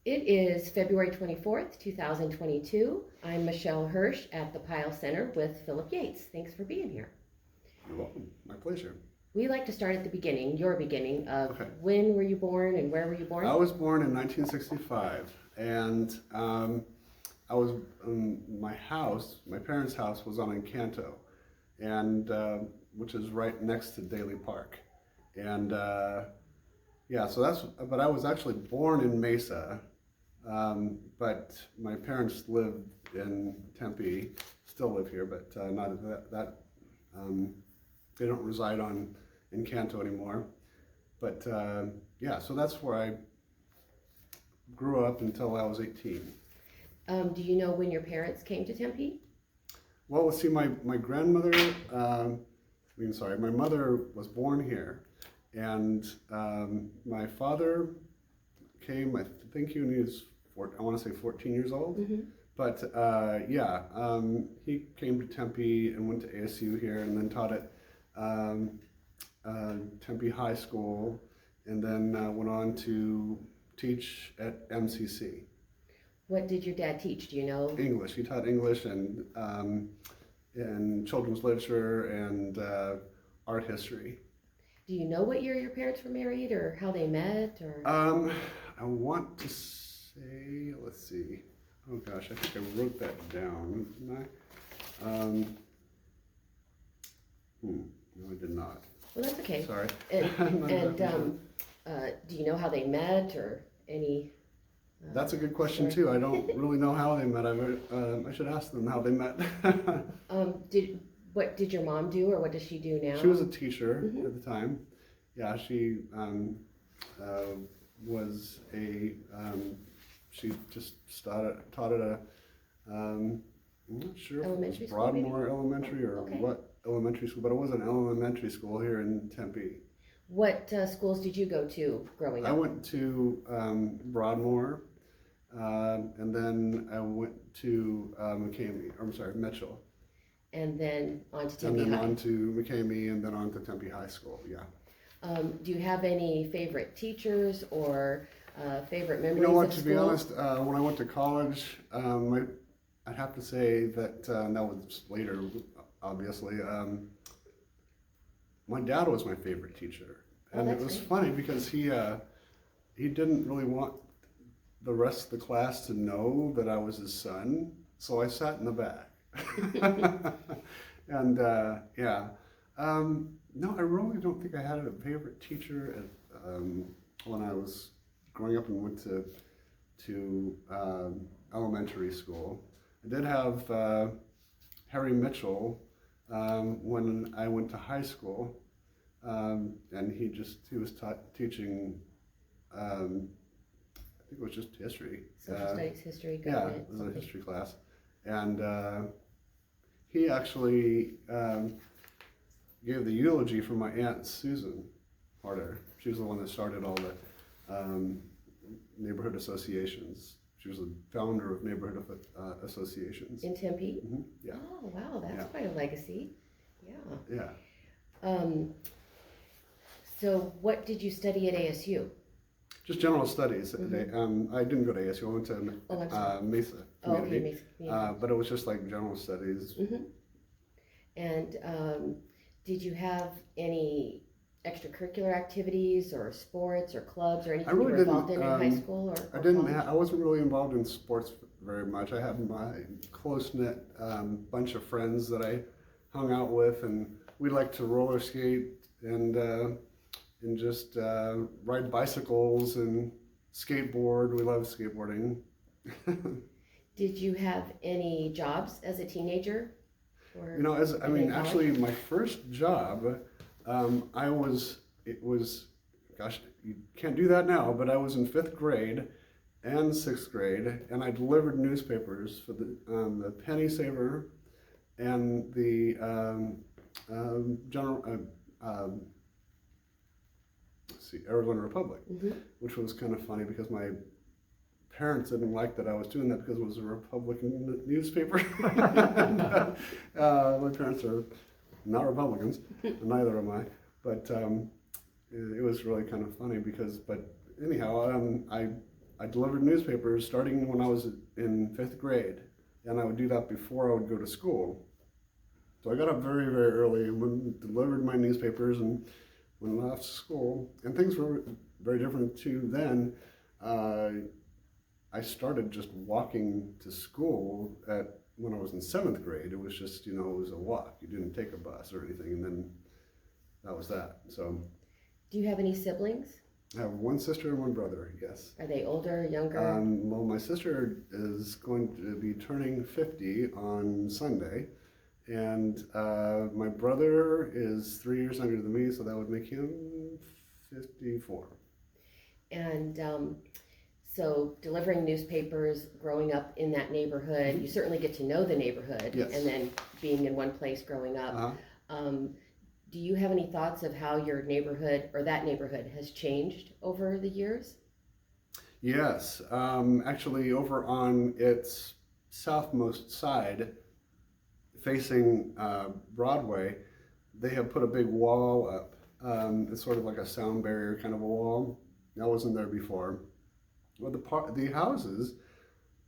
It is February 24th, 2022. I'm Michelle Hirsch at the Pyle Center with Philip Yates. Thanks for being here. You're welcome. My pleasure. We like to start at the beginning, your beginning of Okay. when were you born and where were you born? I was born in 1965, and I was my house, my parents' house, was on Encanto, and which is right next to Daly Park, and yeah, so that's. But I was actually born in Mesa, but my parents lived in Tempe, still live here, but not that. Um, they don't reside on Encanto anymore. But yeah, so that's where I grew up until I was 18. Do you know when your parents came to Tempe? Well, let's see, my grandmother, my mother was born here, and my father came, I think he was, I want to say 14 years old. Mm-hmm. But yeah, he came to Tempe and went to ASU here and then taught at Tempe High School, and then went on to teach at MCC. What did your dad teach? Do you know? English. He taught English and children's literature and art history. Do you know what year your parents were married or how they met? Or I want to say, let's see. Oh gosh, I think I wrote that down, didn't I? No, I did not. well, that's okay. Sorry. And do you know how they met or any? That's a good question too. I don't really know how they met. I should ask them how they met. What did your mom do, or what does she do now? She was a teacher Mm-hmm. at the time. Yeah, she was a. She just taught at a. I'm not sure if it Elementary was school, maybe? Broadmoor Elementary or Okay. what elementary school, but it was an elementary school here in Tempe. What schools did you go to growing I up? went to Broadmoor, and then I went to Mitchell, And then on to and Tempe then High. on to McCamey, and then on to Tempe High School. Yeah. Do you have any favorite teachers or favorite memories You know what? of To school? be honest, when I went to college, I'd have to say that that was later, obviously. My dad was my favorite teacher, Oh, and it that's was great. funny because he didn't really want the rest of the class to know that I was his son, so I sat in the back. And yeah, no, I really don't think I had a favorite teacher when I was growing up and went to elementary school. I did have Harry Mitchell when I went to high school, and he was teaching. I think it was just history. Social studies, history, Yeah, government. it was a something. history class, and he actually gave the eulogy for my aunt Susan Harder. She was the one that started all the neighborhood associations. She was the founder of neighborhood associations. In Tempe? Yeah, Oh, wow, that's Yeah. quite a legacy. Yeah. yeah. So what did you study at ASU? Just general studies. I didn't go to ASU. I went to Oh, I'm sorry. Mesa Oh, okay, Community, Mesa Community. but it was just like general studies. And did you have any extracurricular activities or sports or clubs or anything you really were involved in didn't, high school or I didn't. college? I wasn't really involved in sports very much. I had my close knit bunch of friends that I hung out with, and we liked to roller skate and just ride bicycles and skateboard. We loved skateboarding. Did you have any jobs as a teenager? Or You know, even in college? actually, my first job, it was, gosh, you can't do that now, but I was in 5th grade and 6th grade, and I delivered newspapers for the Penny Saver and the Arizona Republic, which was kind of funny because my parents didn't like that I was doing that because it was a Republican newspaper. And, my parents are not Republicans, and neither am I. But it was really kind of funny because, but anyhow, I delivered newspapers starting when I was in 5th grade, and I would do that before I would go to school. So I got up very, very early and delivered my newspapers and went off to school. And things were very different too then. I started just walking to school when I was in 7th grade. It was just, it was a walk. You didn't take a bus or anything, and then that was that. So, Do you have any siblings? I have one sister and one brother, yes. Are they older, younger? Well, my sister is going to be turning 50 on Sunday, and my brother is 3 years younger than me, so that would make him 54. And so delivering newspapers, growing up in that neighborhood, you certainly get to know the neighborhood. Yes. And then being in one place growing up. Do you have any thoughts of how your neighborhood or that neighborhood has changed over the years? Yes, actually over on its southmost side, facing Broadway, they have put a big wall up. It's sort of like a sound barrier kind of a wall. That wasn't there before. Well, the houses,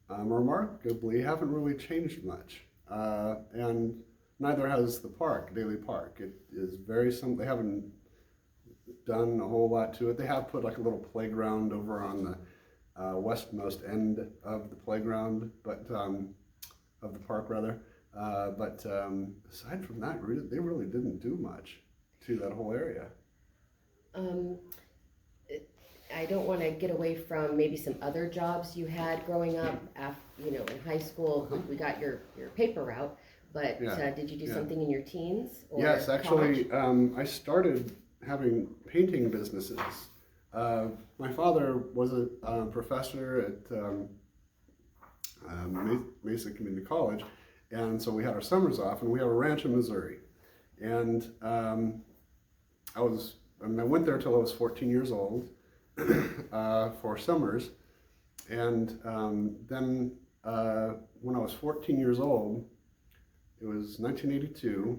remarkably, haven't really changed much, and neither has the park, Daly Park. It is very simple. They haven't done a whole lot to it. They have put like a little playground over on the westmost end of the playground, but of the park rather. But aside from that, they really didn't do much to that whole area. I don't want to get away from maybe some other jobs you had growing up. In high school, we got your paper route, but did you do something in your teens? Or yes, actually, I started having painting businesses. My father was a professor at Mesa Community College, and so we had our summers off, and we have a ranch in Missouri. And I went there till I was 14 years old for summers, and then when I was 14 years old, it was 1982,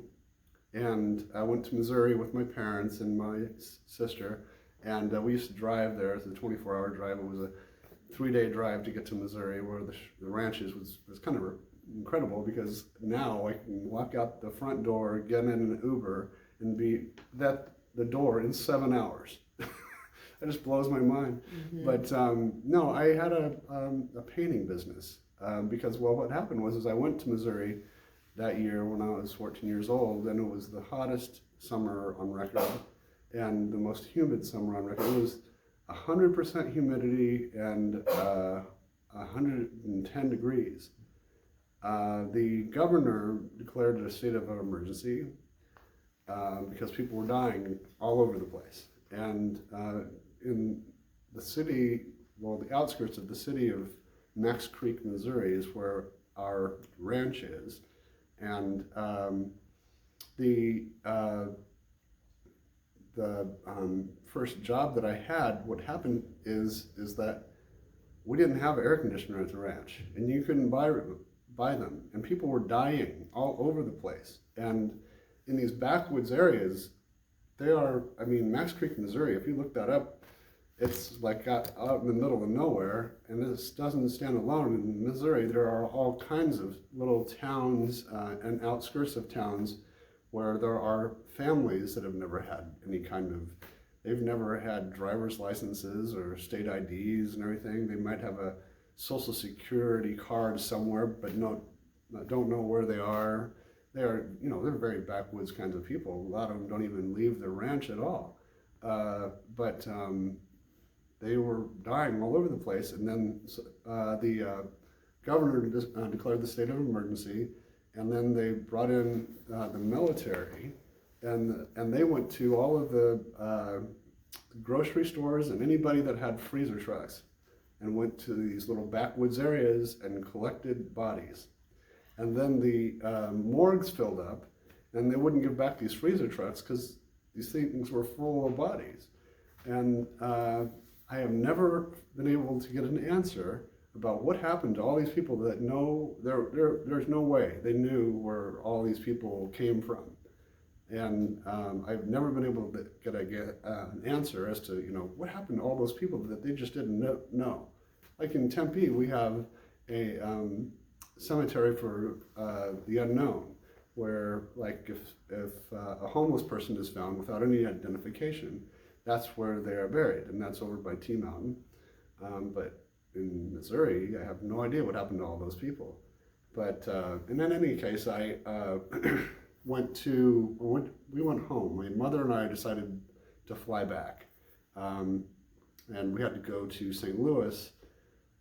and I went to Missouri with my parents and my sister, and we used to drive there. It's a 24-hour drive. It was a 3-day drive to get to Missouri, where the ranches was kind of incredible, because now I can walk out the front door, get in an Uber, and be at the door in 7 hours. That just blows my mind. Mm-hmm. But no, I had a painting business because, well, what happened was I went to Missouri that year when I was 14 years old, and it was the hottest summer on record and the most humid summer on record. It was 100% humidity and 110 degrees. The governor declared a state of emergency because people were dying all over the place. And in the city, well, the outskirts of the city of Max Creek, Missouri is where our ranch is. And the first job that I had, what happened is that we didn't have air conditioner at the ranch, and you couldn't buy them, and people were dying all over the place. And in these backwoods areas, Max Creek, Missouri, if you look that up, it's like out in the middle of nowhere, and this doesn't stand alone. In Missouri, there are all kinds of little towns and outskirts of towns where there are families that have never had they've never had driver's licenses or state IDs and everything. They might have a social security card somewhere, but don't know where they are. They're very backwoods kinds of people. A lot of them don't even leave their ranch at all. But they were dying all over the place, and then the governor declared the state of emergency, and then they brought in the military, and they went to all of the grocery stores and anybody that had freezer trucks, and went to these little backwoods areas and collected bodies. And then the morgues filled up, and they wouldn't give back these freezer trucks because these things were full of bodies. And I have never been able to get an answer about what happened to all these people that there's no way they knew where all these people came from. And I've never been able to get an answer as to what happened to all those people that they just didn't know. like in Tempe, we have a cemetery for the unknown, where like if a homeless person is found without any identification, that's where they are buried, and that's over by T Mountain. But in Missouri, I have no idea what happened to all those people. But and in any case, I we went home. My mother and I decided to fly back, and we had to go to St. Louis,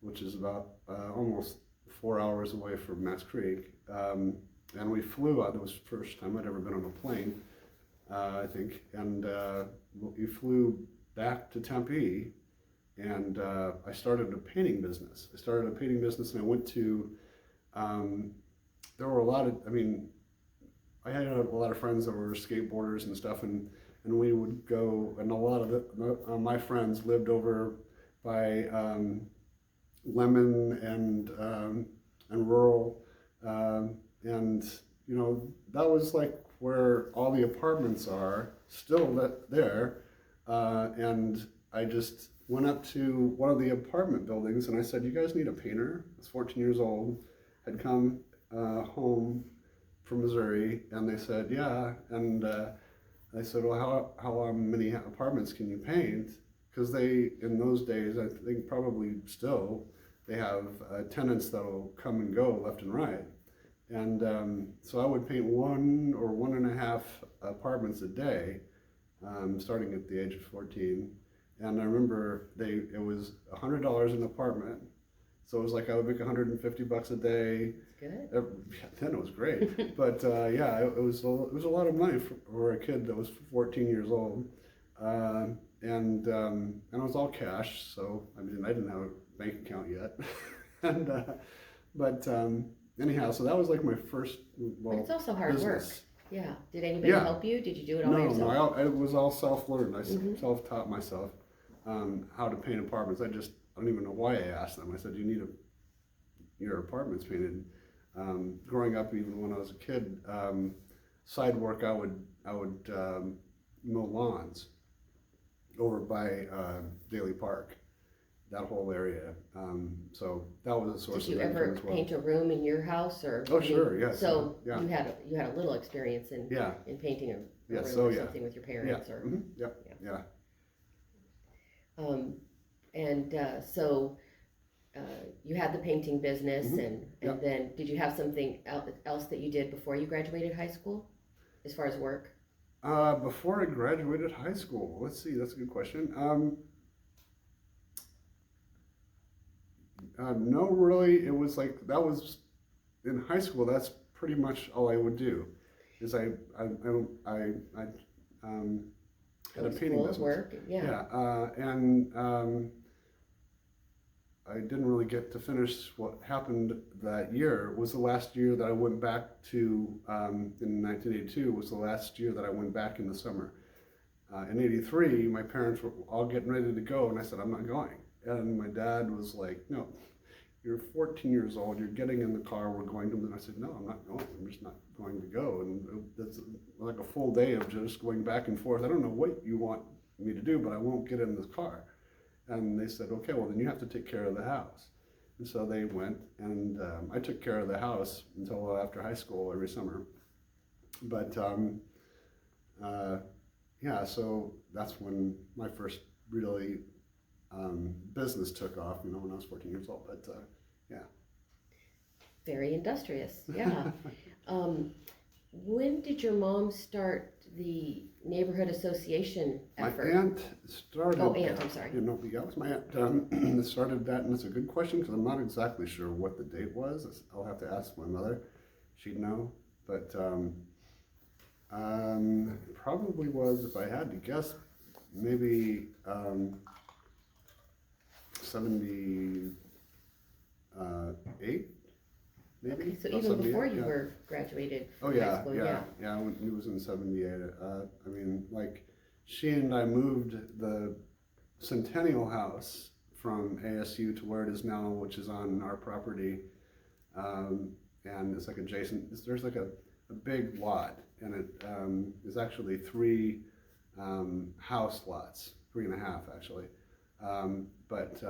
which is about almost 4 hours away from Mass Creek. And we flew out. It was the first time I'd ever been on a plane, I think. And we flew back to Tempe, and I started a painting business. And I went to, there were a lot of, I mean, I had a lot of friends that were skateboarders and stuff, and we would go, and a lot of my friends lived over by Lemon and Rural, and you know, that was like where all the apartments are still there, and I just went up to one of the apartment buildings and I said, "You guys need a painter?" I was 14 years old, had come home from Missouri, and they said, "Yeah," and I said, "Well, how many apartments can you paint?" Because they, in those days, I think probably still, they have tenants that'll come and go left and right. And so I would paint 1 or 1.5 apartments a day, starting at the age of 14. And I remember it was $100 an apartment. So it was like I would make $150 a day. Good. Then it was great. But yeah, it was a lot of money for a kid that was 14 years old. And it was all cash. So I mean, I didn't have a bank account yet. and but anyhow, so that was like my first, well, But it's also hard business. work. Yeah. Did anybody help you? Did you do it all yourself? No, it was all self-learned. I self-taught myself how to paint apartments. I don't even know why I asked them. I said, "You need your apartments painted." Growing up, even when I was a kid, side work, I would mow lawns over by Daly Park, that whole area. So that was a source of income as well. Did you ever paint a room in your house, or? Oh, sure, yes. So yeah. you had a little experience in painting a room or something with your parents, or? Yeah. So you had the painting business, and then did you have something else that you did before you graduated high school, as far as work? Before I graduated high school, let's see, that's a good question. No, really, it was like, that was, in high school, that's pretty much all I would do, is I had a painting business. Work, and I didn't really get to finish what happened that year. It was the last year that I went back to, in 1982, was the last year that I went back in the summer. In 83, my parents were all getting ready to go, and I said, "I'm not going." And my dad was like, "No, you're 14 years old, you're getting in the car, we're going to," and I said, "No, I'm not going, I'm just not going to go." And that's like a full day of just going back and forth. "I don't know what you want me to do, but I won't get in this car." And they said, "Okay, well then you have to take care of the house." And so they went, and I took care of the house until after high school every summer. But yeah, so that's when my first really business took off, you know, when I was 14 years old. But yeah. Very industrious, yeah. When did your mom start the neighborhood association effort? My aunt started. Oh, aunt, I'm sorry. You know, yeah, it was my aunt that started that, and it's a good question because I'm not exactly sure what the date was. I'll have to ask my mother; she'd know. But probably was, if I had to guess, maybe 78. Maybe. Okay, so even before you were graduated from high school, yeah, when he was in 78. I mean, like, she and I moved the Centennial House from ASU to where it is now, which is on our property, and it's like adjacent, there's like a big lot, and it is actually 3 house lots, 3.5 actually, but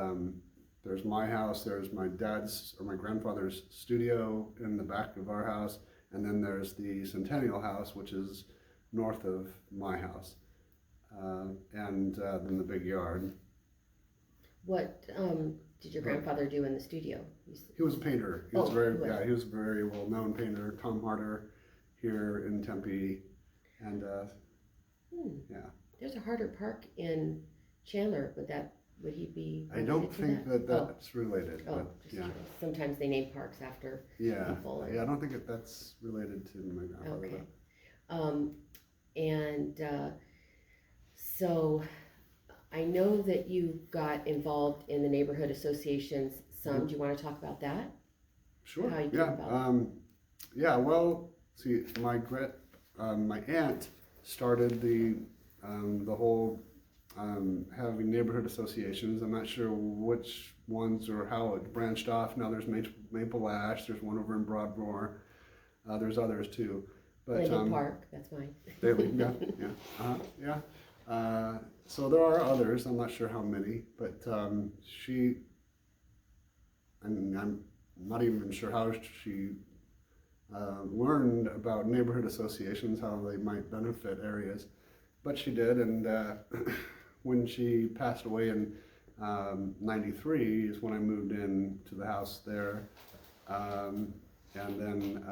there's my house, there's my dad's or my grandfather's studio in the back of our house, and then there's the Centennial House, which is north of my house, and then the big yard. What did your grandfather do in the studio? He was a painter. He was he was a very well-known painter. Tom Harder here in Tempe, and yeah. There's a Harder Park in Chandler. Would he be? I don't think that's related. Oh, but, yeah. Sometimes they name parks after people. Yeah, I don't think that's related to my grandfather. Okay. And so I know that you got involved in the neighborhood associations some. Mm-hmm. Do you want to talk about that? Sure. How you came about it? Yeah. Well, see, my aunt started the whole having neighborhood associations. I'm not sure which ones or how it branched off. Now there's Maple Ash. There's one over in Broadmoor. There's others too. But Linden Park. That's mine. Yeah. So there are others. I'm not sure how many, but I'm not even sure how she learned about neighborhood associations, how they might benefit areas, but she did. And when she passed away in '93 is when I moved in to the house there, and then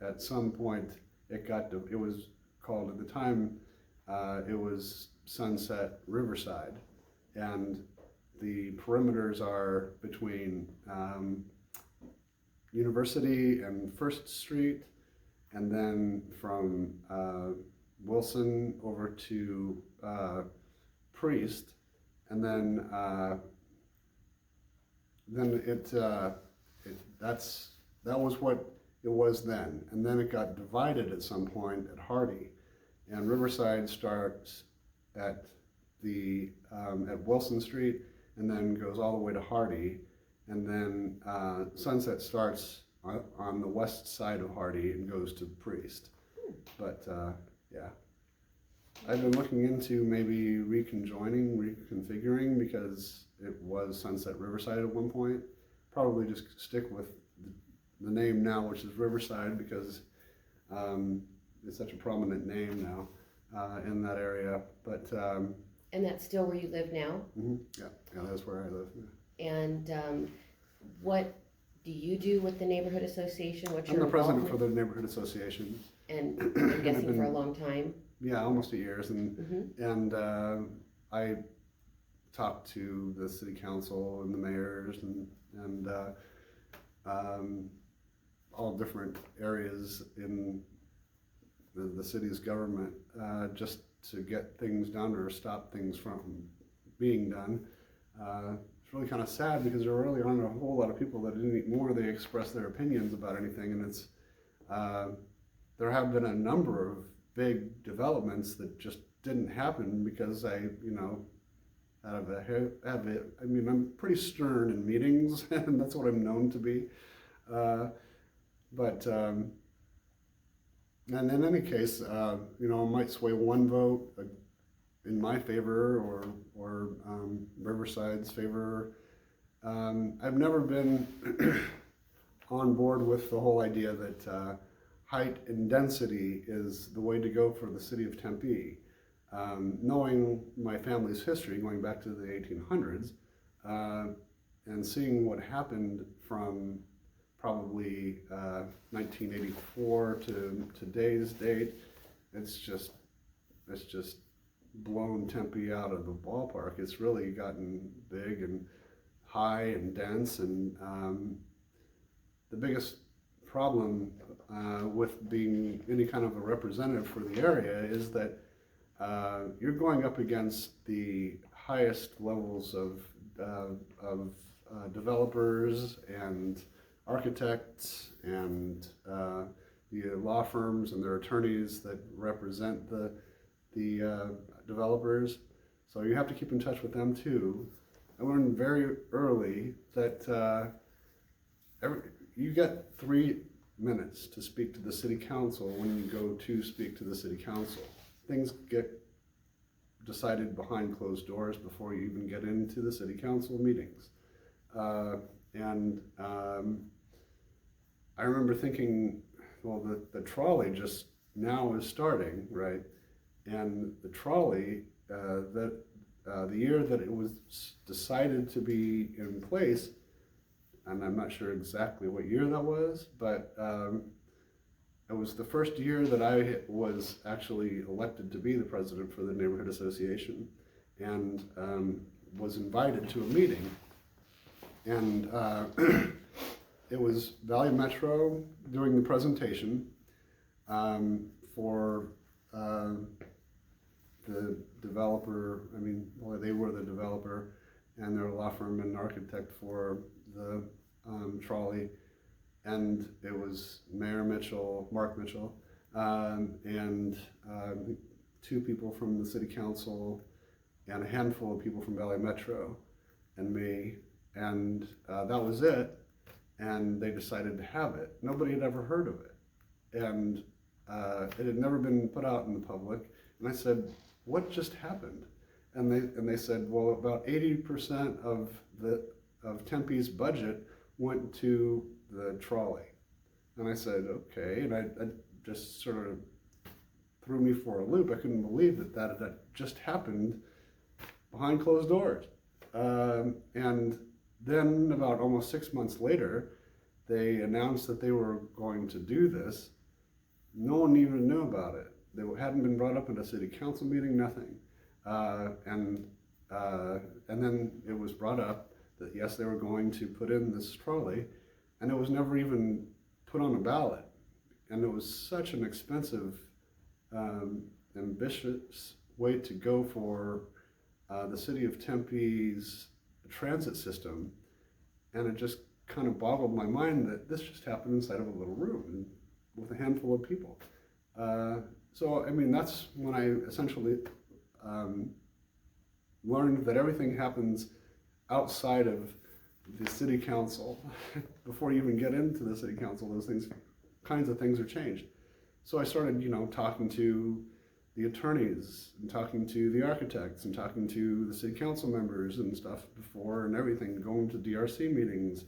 at some point it was called at the time. It was Sunset Riverside, and the perimeters are between University and First Street, and then from Wilson over to Priest, and then that was what it was then, and then it got divided at some point at Hardy. And Riverside starts at Wilson Street and then goes all the way to Hardy, and then Sunset starts on the west side of Hardy and goes to Priest. But yeah, I've been looking into maybe reconfiguring because it was Sunset Riverside at one point. Probably just stick with the name now, which is Riverside, because it's such a prominent name now in that area. But and that's still where you live now? Mm-hmm. Yeah, that's where I live. Yeah. And what do you do with the neighborhood association? I'm the president for the neighborhood association. And I'm guessing for a long time? Yeah, almost 8 years. And I talk to the city council and the mayors and all different areas in the city's government just to get things done or stop things from being done. It's really kind of sad because there really aren't a whole lot of people that anymore they express their opinions about anything, and it's there have been a number of big developments that just didn't happen because I'm pretty stern in meetings and that's what I'm known to be. And in any case, I might sway one vote in my favor or Riverside's favor. I've never been on board with the whole idea that height and density is the way to go for the city of Tempe. Knowing my family's history, going back to the 1800s, and seeing what happened from probably 1984 to today's date, it's just blown Tempe out of the ballpark. It's really gotten big and high and dense, and the biggest problem with being any kind of a representative for the area is that you're going up against the highest levels of developers and architects and the law firms and their attorneys that represent the developers. So you have to keep in touch with them too. I learned very early that you get 3 minutes to speak to the city council when you go to speak to the city council. Things get decided behind closed doors before you even get into the city council meetings. and I remember thinking, well, the trolley just now is starting, right? And the trolley, the year that it was decided to be in place, and I'm not sure exactly what year that was, but it was the first year that I was actually elected to be the president for the neighborhood association, and was invited to a meeting. And it was Valley Metro doing the presentation for the developer. I mean, well, they were the developer, and they're a law firm and architect for the trolley. And it was Mayor Mitchell, Mark Mitchell, and two people from the city council, and a handful of people from Valley Metro, and me, and that was it. And they decided to have it. Nobody had ever heard of it, and it had never been put out in the public. And I said, "What just happened?" And they said, "Well, about 80% of Tempe's budget went to the trolley." And I said, "Okay," and I just sort of threw me for a loop. I couldn't believe that had just happened behind closed doors. And then about almost 6 months later, they announced that they were going to do this. No one even knew about it. They hadn't been brought up in a city council meeting, nothing. And then it was brought up that yes, they were going to put in this trolley, and it was never even put on a ballot. And it was such an expensive, ambitious way to go for the city of Tempe's transit system, and it just kind of boggled my mind that this just happened inside of a little room with a handful of people. So I mean, that's when I essentially learned that everything happens outside of the city council. Before you even get into the city council, those kinds of things are changed. So I started, talking to the attorneys and talking to the architects and talking to the city council members and stuff before and everything, going to DRC meetings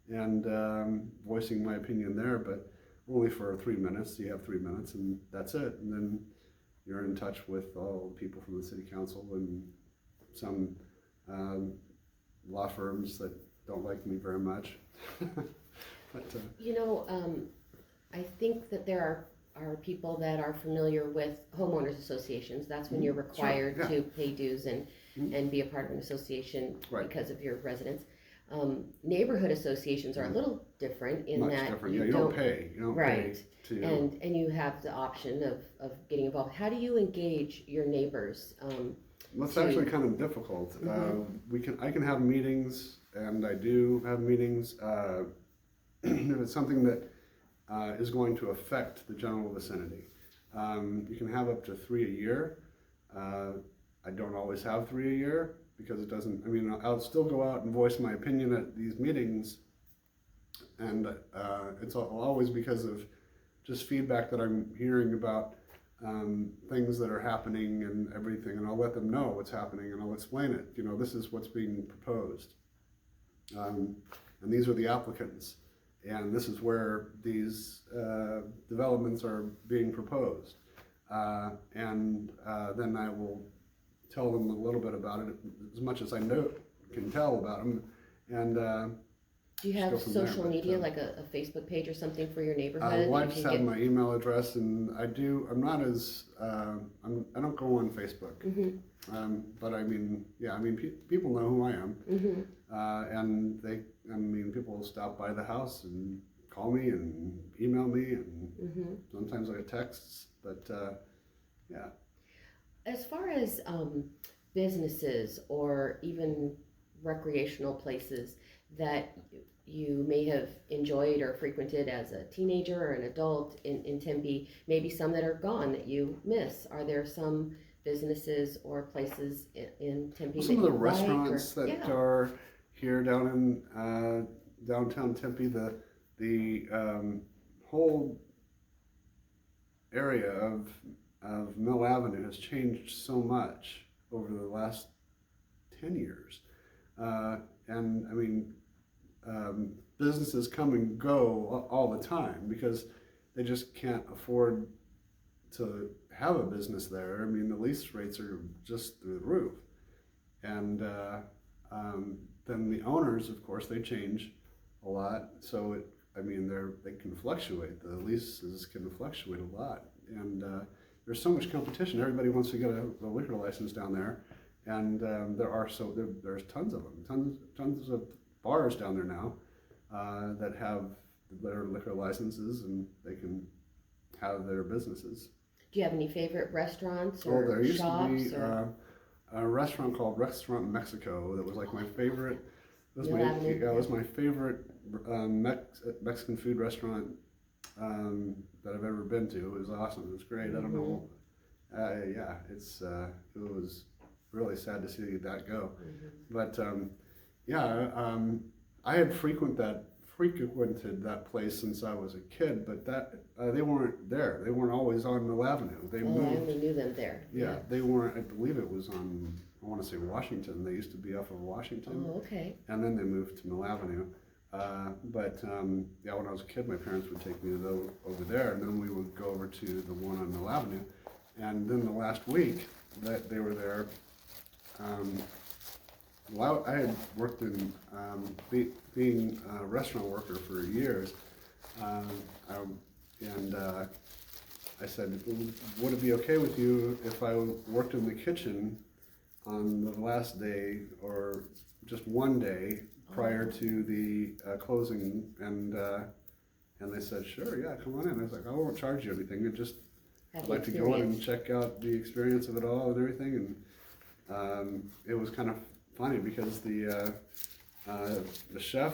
and voicing my opinion there, but only for 3 minutes. You have 3 minutes and that's it. And then you're in touch with all the people from the city council and some law firms that don't like me very much. But, I think that there are people that are familiar with homeowners associations. That's when you're required Sure, yeah. to pay dues and be a part of an association Right. because of your residence. Neighborhood associations are a little different in much that different. You don't pay. You don't right. pay to. And you have the option of getting involved. How do you engage your neighbors? Well, it's actually kind of difficult. I can have meetings, and I do have meetings. If it's something that is going to affect the general vicinity, you can have up to 3 a year. I don't always have 3 a year because it doesn't. I mean, I'll still go out and voice my opinion at these meetings, and it's always because of just feedback that I'm hearing about. Things that are happening and everything, and I'll let them know what's happening and I'll explain it. This is what's being proposed, and these are the applicants, and this is where these developments are being proposed, and then I will tell them a little bit about it, as much as I can tell about them, and do you have social media, like a Facebook page or something for your neighborhood? Well, I just have my email address, and I'm not as, I don't go on Facebook. But I mean, people know who I am. And people will stop by the house and call me and email me, and sometimes I get texts, but yeah. As far as businesses or even recreational places that you may have enjoyed or frequented as a teenager or an adult in Tempe, maybe some that are gone that you miss. Are there some businesses or places in Tempe Well, some of the like restaurants that are here down in downtown Tempe, the whole area of Mill Avenue has changed so much over the last 10 years. And I mean, businesses come and go all the time because they just can't afford to have a business there. I mean, the lease rates are just through the roof. And then the owners, of course, they change a lot. So I mean, they can fluctuate. The leases can fluctuate a lot, and there's so much competition. Everybody wants to get a liquor license down there, and there's tons of them, tons of bars down there now that have their liquor licenses, and they can have their businesses. Do you have any favorite restaurants Well, there or used shops? to be a restaurant called Restaurant Mexico that was like my favorite. Mill Avenue. It was my favorite Mexican food restaurant that I've ever been to. It was awesome. It was great. I don't know. Yeah, it was really sad to see that go. But yeah, I had frequented that place since I was a kid, but they weren't there. They weren't always on Mill Avenue. They I moved. only knew them there. Yeah, they weren't. I believe it was on. I want to say Washington. They used to be off of Washington. Oh, okay. And then they moved to Mill Avenue. Yeah, when I was a kid, my parents would take me over there, and then we would go over to the one on Mill Avenue. And then the last week that they were there, well, I had worked in being a restaurant worker for years, and I said, would it be okay with you if I worked in the kitchen on the last day or just one day prior to the closing? And they said, sure, yeah, come on in. I was like, I won't charge you anything. I'd like to go in and check out the experience of it all and everything. And it was kind of funny because the chef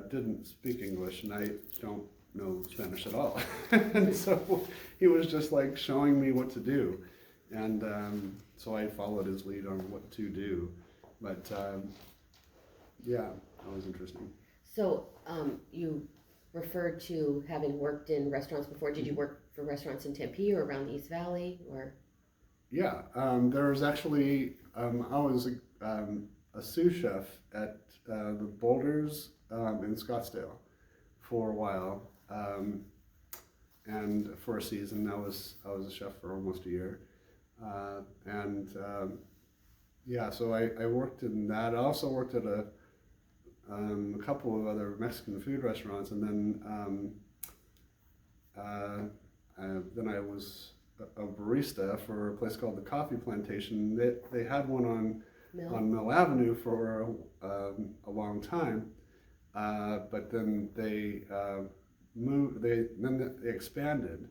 didn't speak English, and I don't know Spanish at all. And so he was just like showing me what to do. And so I followed his lead on what to do. But yeah, that was interesting. So you referred to having worked in restaurants before. Did you work for restaurants in Tempe or around the East Valley, or? Yeah, there was actually, I was a sous chef at the Boulders in Scottsdale for a while. And for a season, I was a chef for almost a year. Yeah, so I worked in that. I also worked at a couple of other Mexican food restaurants, and then I was a barista for a place called the Coffee Plantation. They had one on Mill Avenue for a long time, but then they they expanded,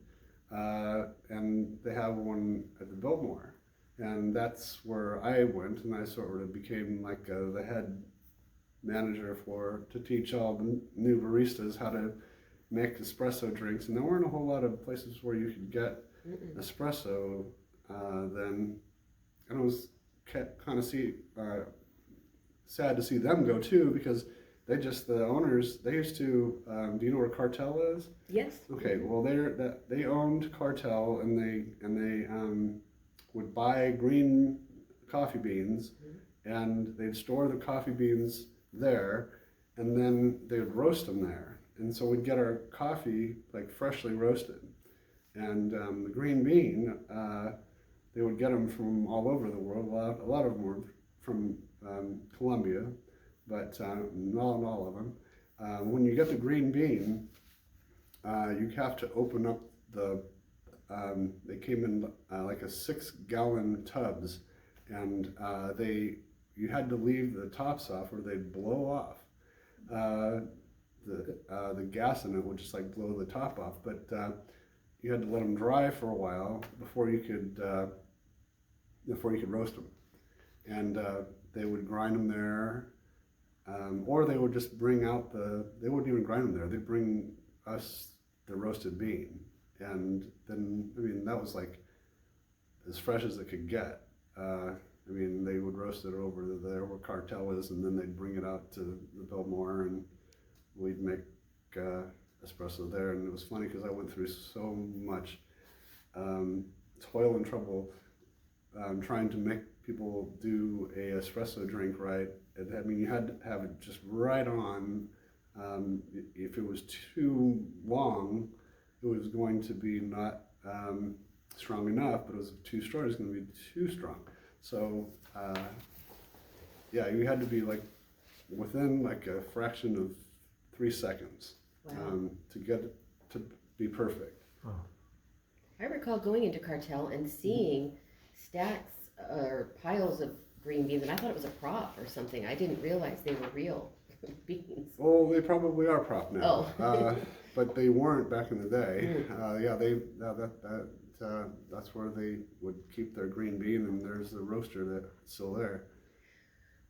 and they have one at the Biltmore, and that's where I went, and I sort of became like the head manager to teach all the new baristas how to make espresso drinks. And there weren't a whole lot of places where you could get espresso then, and it was kind of sad to see them go too, because the owners, they used to, do you know where Cartel is? Yes. Okay, well they owned Cartel, and they would buy green coffee beans, and they'd store the coffee beans there, and then they would roast them there. And so we'd get our coffee like freshly roasted. And the green bean, they would get them from all over the world. A lot of them were from Colombia, but not all of them. When you get the green bean, you have to open up they came in like a 6-gallon tubs, and you had to leave the tops off or they'd blow off. The gas in it would just like blow the top off, but you had to let them dry for a while before you could roast them. And they would grind them there, or they would just bring out they wouldn't even grind them there. They'd bring us the roasted bean, and then, I mean, that was like as fresh as it could get. I mean, they would roast it over there where Cartel is, and then they'd bring it out to the Biltmore, and we'd make espresso there. And it was funny because I went through so much toil and trouble trying to make people do a espresso drink right, I mean, you had to have it just right on. If it was too long, it was going to be not strong enough, but it was too strong, it was going to be too strong. So, yeah, you had to be like within like a fraction of 3 seconds to get it to be perfect. Oh. I recall going into Cartel and seeing stacks or piles of green beans, and I thought it was a prop or something. I didn't realize they were real beans. Oh, they probably are prop now. Oh. But they weren't back in the day. Yeah, that's where they would keep their green bean, and there's the roaster that's still there.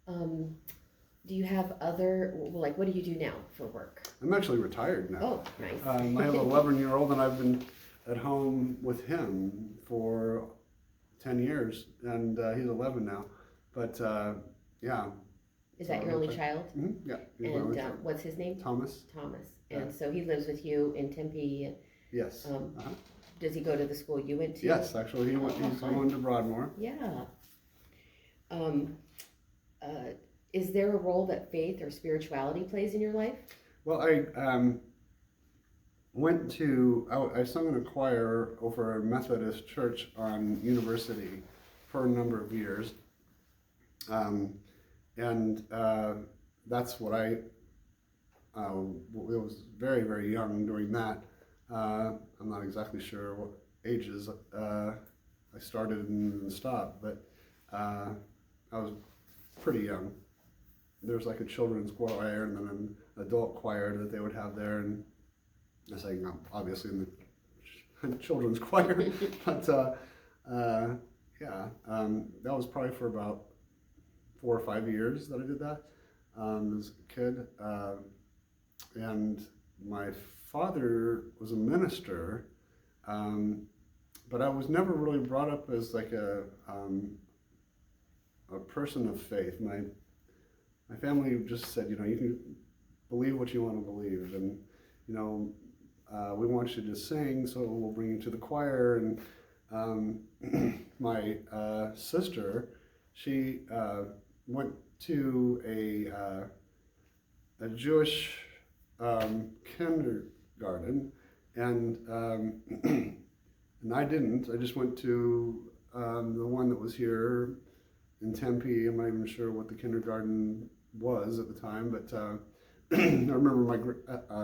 Do you have other, like, what do you do now for work? I'm actually retired now. Oh, nice. I have an 11-year-old, and I've been at home with him for 10 years, and he's 11 now. But yeah. Is that your only child? Mm-hmm. Yeah. And what's his name? Thomas. Thomas. And so he lives with you in Tempe. Yes. Does he go to the school you went to? Yes, actually, he's going to Broadmoor. Yeah. Is there a role that faith or spirituality plays in your life? Well, I I sung in a choir over a Methodist church on University for a number of years. And that's what I was very, very young doing that. I'm not exactly sure what ages I started and stopped, but I was pretty young. There was like a children's choir and then an adult choir that they would have there, and I sang obviously in the children's choir, but yeah, that was probably for about 4 or 5 years that I did that as a kid, and my father was a minister, but I was never really brought up as like a person of faith. My family just said, you know, you can believe what you want to believe, and you know, we want you to sing, so we'll bring you to the choir. And my sister, she went to a Jewish kindergarten, and and I didn't. I just went to the one that was here in Tempe. I'm not even sure what the kindergarten was at the time, but I remember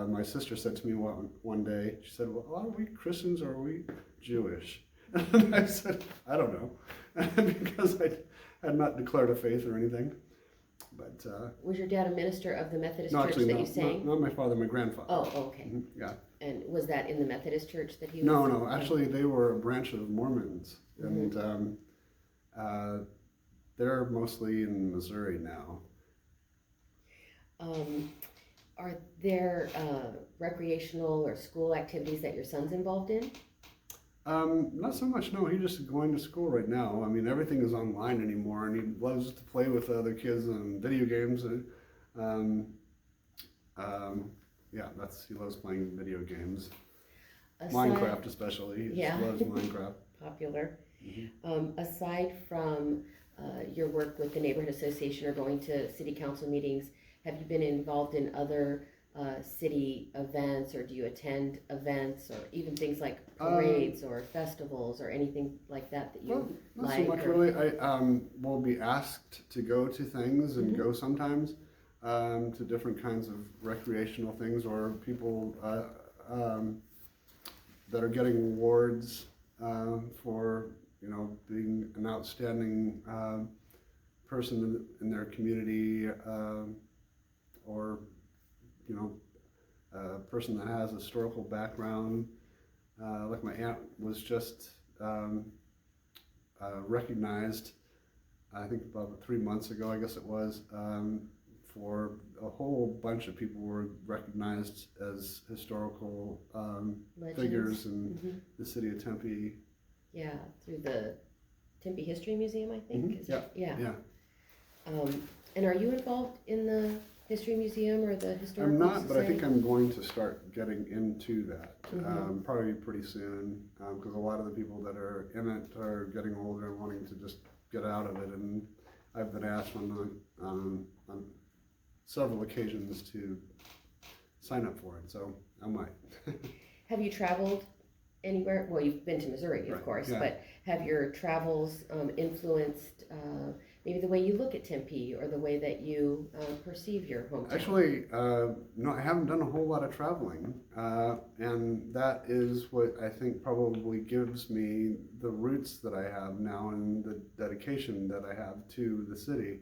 my sister said to me one day, she said, well, are we Christians or are we Jewish? And I said, I don't know, because I had not declared a faith or anything. But was your dad a minister of the Methodist no, church actually, that you sang? not my father, my grandfather. Oh, okay. Mm-hmm, yeah. And was that in the Methodist church that he was? No, actually they were a branch of Mormons, Mm-hmm. and they're mostly in Missouri now. Are there recreational or school activities that your son's involved in? Not so much, no. He's just going to school right now. I mean, everything is online anymore, and he loves to play with other kids and video games. Yeah, he loves playing video games. Minecraft especially. He just loves Minecraft. Popular. Mm-hmm. Aside from your work with the neighborhood association or going to city council meetings, have you been involved in other city events, or do you attend events, or even things like parades or festivals or anything like that you not like? so much really. I will be asked to go to things and go sometimes to different kinds of recreational things, or people that are getting awards for, you know, being an outstanding person in their community, or, you know, a person that has a historical background. Like my aunt was just recognized, I think about 3 months ago, I guess it was, for a whole bunch of people were recognized as historical figures in the city of Tempe. Yeah, through the Tempe History Museum, I think. Mm-hmm. Is it? Yeah. Yeah. And are you involved in the History Museum or the Historical I'm not, Society? but I think I'm going to start getting into that probably pretty soon, because a lot of the people that are in it are getting older and wanting to just get out of it, and I've been asked on several occasions to sign up for it, so I might. Have you traveled anywhere? Well, you've been to Missouri, of Right, course, yeah. but have your travels influenced maybe the way you look at Tempe or the way that you perceive your hometown? Actually, no, I haven't done a whole lot of traveling, and that is what I think probably gives me the roots that I have now and the dedication that I have to the city,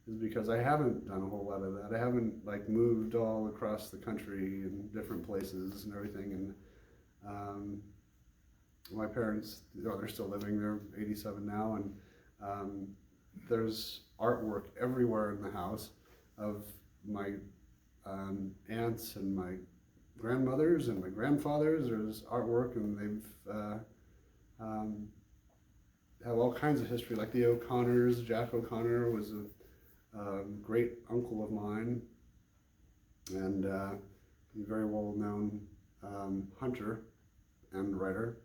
is because I haven't done a whole lot of that. I haven't like moved all across the country in different places and everything, and my parents, they're still living. They're 87 now, and there's artwork everywhere in the house of my aunts and my grandmothers and my grandfathers. There's artwork, and they've have all kinds of history, like the O'Connors. Jack O'Connor was a great uncle of mine, and a very well-known hunter and writer.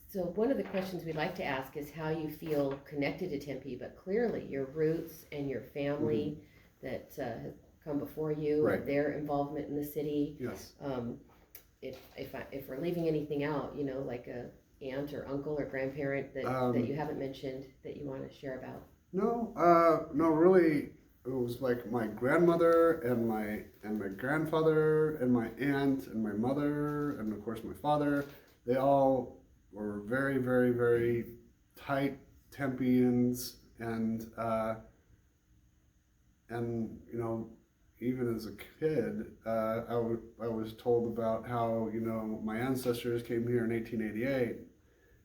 So one of the questions we like to ask is how you feel connected to Tempe, but clearly your roots and your family that has come before you Right. and their involvement in the city. Yes. If we're leaving anything out, like a aunt or uncle or grandparent that you haven't mentioned that you want to share about. No, really, it was like my grandmother and my grandfather and my aunt and my mother and of course my father. They all were very, very, very tight Tempeans, and even as a kid, I was told about how my ancestors came here in 1888,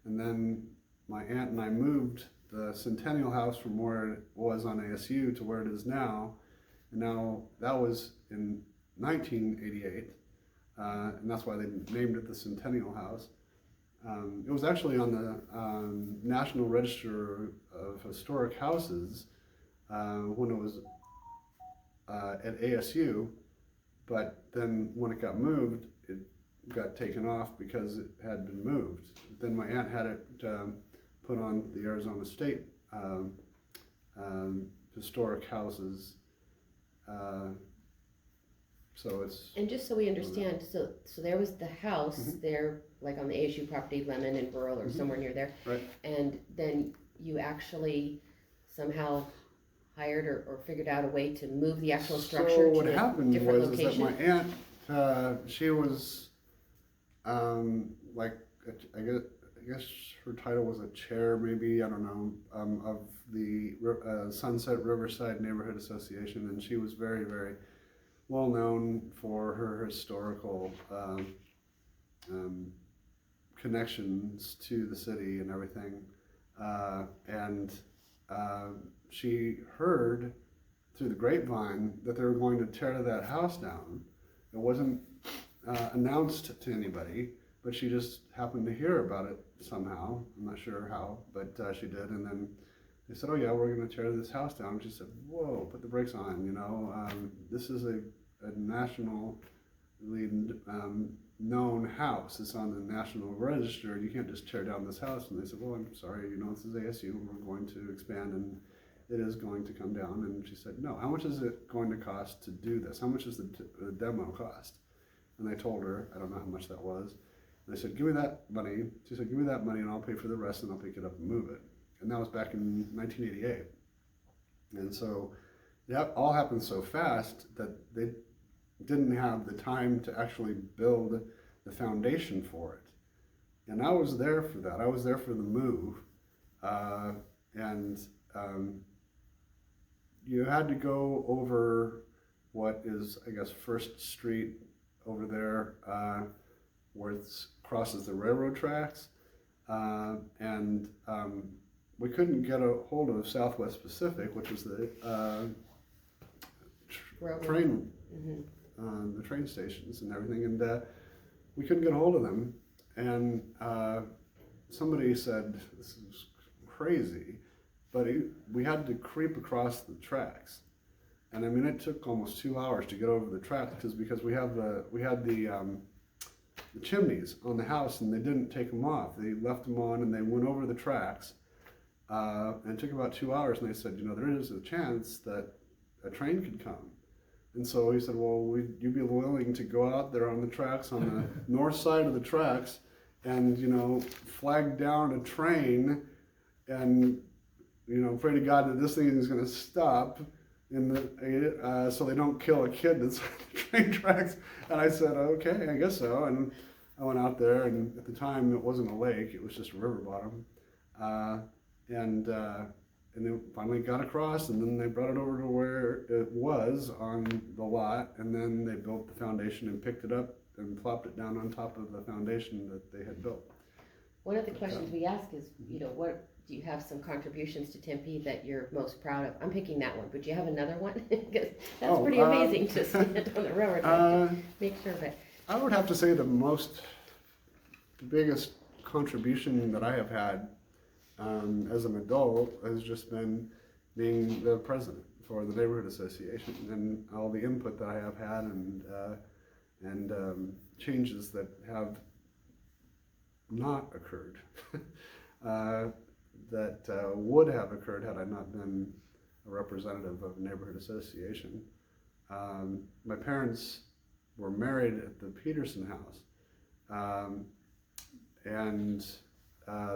and then my aunt and I moved the Centennial House from where it was on ASU to where it is now, and now that was in 1988, and that's why they named it the Centennial House. It was actually on the National Register of Historic Houses when it was at ASU, but then when it got moved, it got taken off because it had been moved. Then my aunt had it put on the Arizona State Historic Houses. So it's. And just so we understand, so there was the house there, like on the ASU property, Lemon and Burl or somewhere near there. Right. And then you actually somehow hired or figured out a way to move the actual structure So to what a happened different was location? that my aunt, she was like, I guess her title was a chair, maybe, I don't know, of the Sunset Riverside Neighborhood Association, and she was very, very well known for her historical connections to the city and everything, and she heard through the grapevine that they were going to tear that house down. It wasn't announced to anybody, but she just happened to hear about it somehow. I'm not sure how, but she did. And then they said, "Oh yeah, we're going to tear this house down." And she said, "Whoa, put the brakes on. This is a nationally known house. It's on the National Register. You can't just tear down this house." And they said, "Well, I'm sorry, this is ASU, and we're going to expand, and it is going to come down." And she said, "No, how much is it going to cost to do this? How much does the demo cost?" And I told her, I don't know how much that was. And I said, "Give me that money." She said, "Give me that money and I'll pay for the rest, and I'll pick it up and move it." And that was back in 1988. And so that all happened so fast that they didn't have the time to actually build the foundation for it. And I was there for that. I was there for the move. And you had to go over what is, I guess, First Street over there, where it crosses the railroad tracks. And we couldn't get a hold of Southwest Pacific, which was the train, the train stations and everything, and we couldn't get a hold of them. And somebody said, "This is crazy," but we had to creep across the tracks. And I mean, it took almost 2 hours to get over the tracks because we had the chimneys on the house, and they didn't take them off. They left them on, and they went over the tracks. And it took about 2 hours, and they said, there is a chance that a train could come. And so he said, well, would you be willing to go out there on the tracks, on the north side of the tracks, and, flag down a train and, pray to God that this thing is going to stop so they don't kill a kid that's on the train tracks. And I said, okay, I guess so. And I went out there, and at the time it wasn't a lake, it was just a river bottom. And they finally got across, and then they brought it over to where it was on the lot, and then they built the foundation and picked it up and plopped it down on top of the foundation that they had built. One of the questions we ask is, what do you have some contributions to Tempe that you're most proud of? I'm picking that one, but do you have another one? Because that's pretty amazing to see it on the railroad. Make sure of it. I would have to say the biggest contribution that I have had as an adult has just been being the president for the neighborhood association, and all the input that I have had, and changes that have not occurred that would have occurred had I not been a representative of a neighborhood association. My parents were married at the Peterson house, and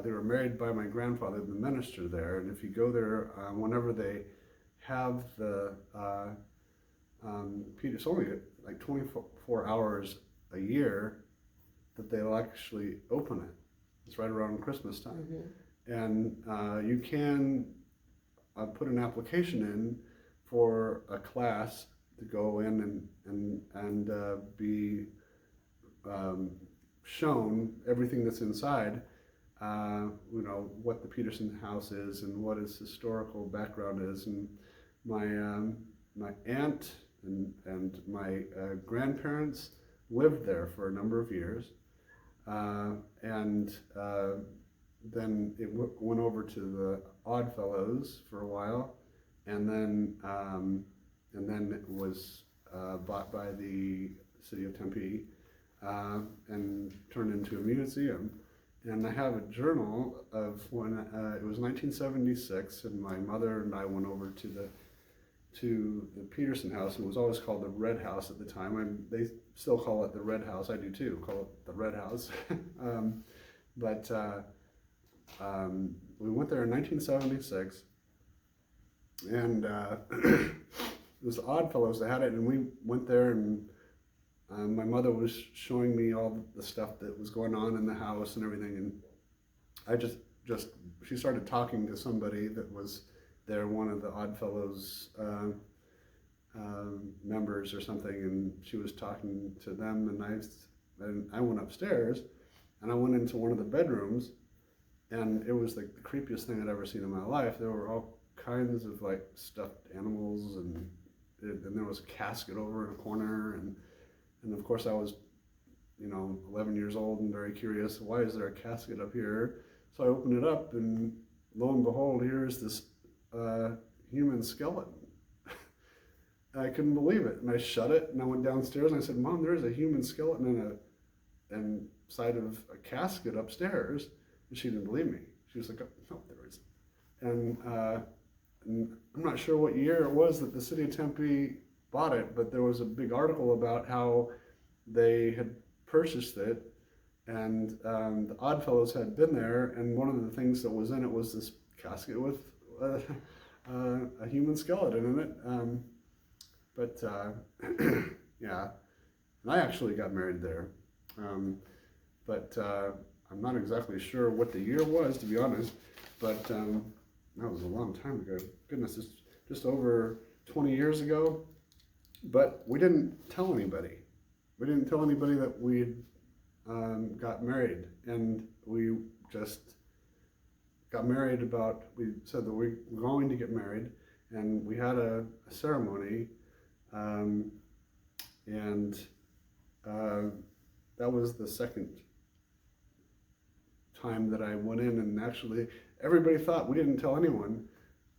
they were married by my grandfather, the minister there. And if you go there, whenever they have the it's only like 24 hours a year that they'll actually open it. It's right around Christmas time. And you can put an application in for a class to go in and be shown everything that's inside. What the Peterson house is and what its historical background is. And my aunt and my grandparents lived there for a number of years, and then it went over to the Oddfellows for a while, and then it was bought by the city of Tempe and turned into a museum. And I have a journal of when it was 1976, and my mother and I went over to the Peterson house. It was always called the Red House at the time, and they still call it the Red House. I do too, call it the Red House. But we went there in 1976, and it was the Oddfellows that had it, and we went there, and my mother was showing me all the stuff that was going on in the house and everything, and I she started talking to somebody that was there, one of the Oddfellows members or something, and she was talking to them, and I went upstairs, and I went into one of the bedrooms, and it was like the creepiest thing I'd ever seen in my life. There were all kinds of like stuffed animals, and there was a casket over in a corner, and of course I was 11 years old and very curious, why is there a casket up here? So I opened it up, and lo and behold, here's this human skeleton. And I couldn't believe it, and I shut it, and I went downstairs, and I said, Mom, there's a human skeleton inside of a casket upstairs. And she didn't believe me. She was like, oh, no, there isn't. And I'm not sure what year it was that the city of Tempe bought it, but there was a big article about how they had purchased it, and the Oddfellows had been there, and one of the things that was in it was this casket with a human skeleton in it. Yeah, and I actually got married there, but I'm not exactly sure what the year was, to be honest, but that was a long time ago. Goodness, it's just over 20 years ago. But we didn't tell anybody. We didn't tell anybody that we got married, and we just got married we said that we were going to get married, and we had a ceremony, and that was the second time that I went in, and actually everybody thought, we didn't tell anyone,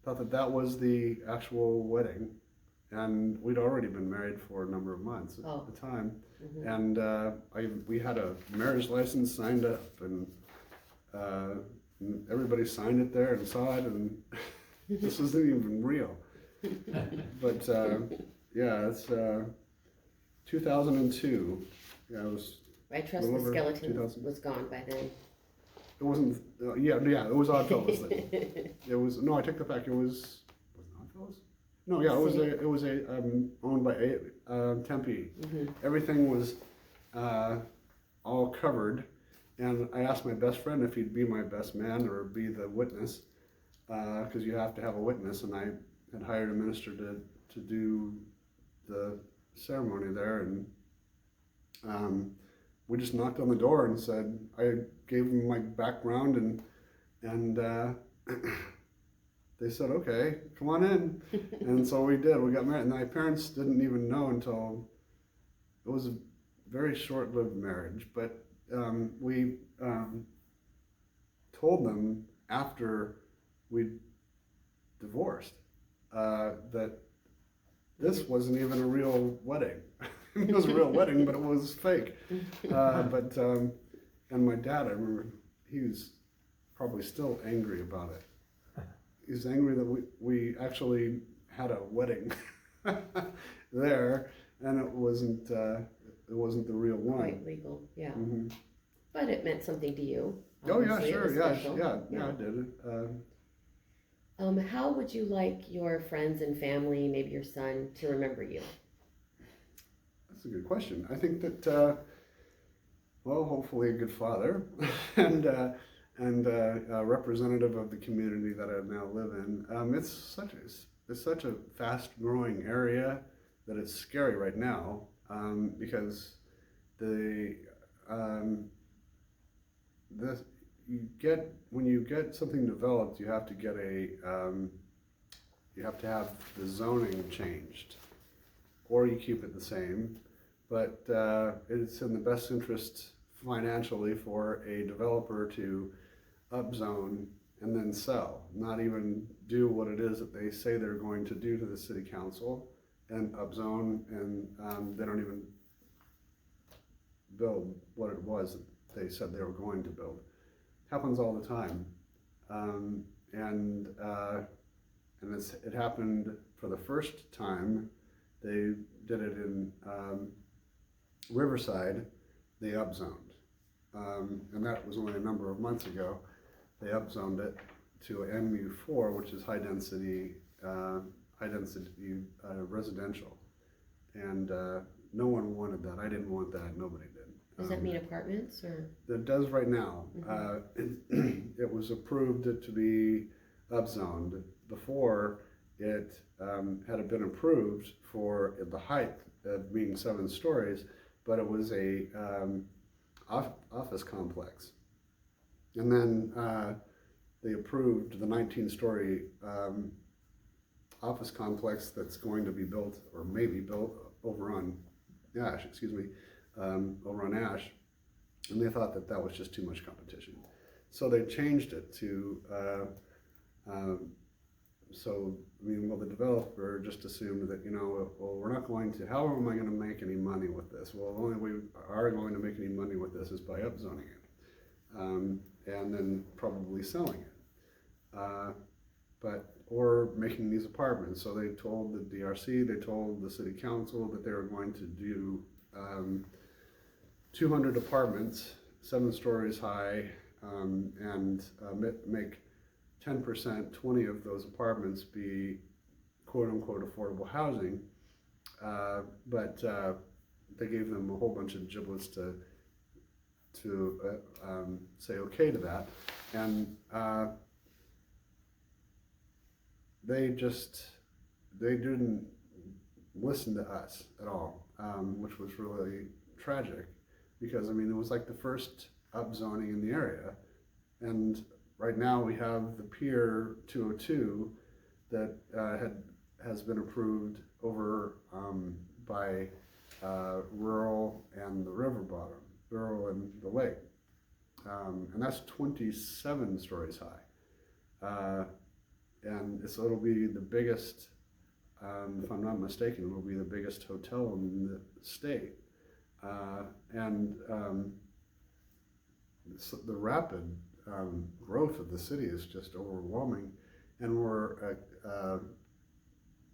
thought that was the actual wedding. And we'd already been married for a number of months at the time. Mm-hmm. And we had a marriage license signed up, and And everybody signed it there and saw it, and this isn't even real. But yeah, it's 2002. Yeah, it was. I trust the skeleton was gone by then. It wasn't. Yeah, it was Oddfellows then. It was no. I take that back. Was it Oddfellows? No, yeah, it was a owned by Tempe. Mm-hmm. Everything was all covered, and I asked my best friend if he'd be my best man or be the witness, because you have to have a witness, and I had hired a minister to do the ceremony there, and we just knocked on the door and said, I gave them my background, and they said, okay, come on in. And so we did. We got married. And my parents didn't even know until it was a very short-lived marriage. But we told them after we divorced that this wasn't even a real wedding. It was a real wedding, but it was fake. And my dad, I remember, he was probably still angry about it. He's angry that we actually had a wedding there, and it wasn't the real one. Quite legal, yeah. Mm-hmm. But it meant something to you. Oh yeah, Obviously, sure, yeah, yeah. I did it. How would you like your friends and family, maybe your son, to remember you? That's a good question. I think that, well, hopefully a good father, and a representative of the community that I now live in. It's such a fast-growing area that it's scary right now, because when you get something developed, you have to get you have to have the zoning changed, or you keep it the same. But it's in the best interest financially for a developer to upzone and then sell, not even do what it is that they say they're going to do to the city council and upzone, and they don't even build what it was that they said they were going to build. Happens all the time, and it happened for the first time. They did it in Riverside. They upzoned, and that was only a number of months ago. They upzoned it to a MU4, which is high density residential, and no one wanted that. I didn't want that. Nobody did. Does that mean apartments or? It does right now. Mm-hmm. It was approved to be upzoned. Before it had been approved for the height of being 7 stories, but it was a office complex. And then they approved the 19-story office complex that's going to be built, or maybe built, over on Ash, over on Ash, and they thought that was just too much competition. So they changed it to, the developer just assumed that, well, we're not going to, how am I going to make any money with this? Well, the only way we are going to make any money with this is by upzoning it, and then probably selling it. Or making these apartments. So they told the DRC, they told the city council that they were going to do 200 apartments, 7 stories high, and make 10%, 20 of those apartments be quote-unquote affordable housing. But they gave them a whole bunch of giblets to say okay to that. And they didn't listen to us at all, which was really tragic, because it was like the first upzoning in the area, and right now we have the Pier 202 that has been approved over by Rural and the River Bottom, Rural and the Lake, and that's 27 stories high. And so it'll be the biggest, if I'm not mistaken, it'll be the biggest hotel in the state. The rapid growth of the city is just overwhelming, and